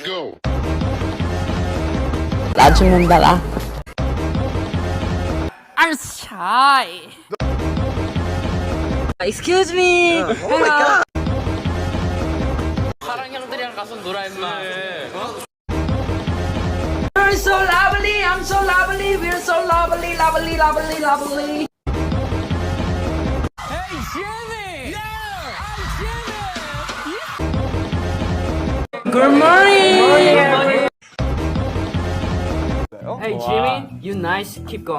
go. 나 죽는다 나. I'm shy. Excuse me. Oh my god. 사랑 형들이랑 가서 놀아 임마. You're so lovely, I'm so lovely, we're so lovely, lovely, lovely, lovely. Hey Jimmy! Yeah! I'm Jimmy! Good morning! Hey Jimmy, you nice, keep going.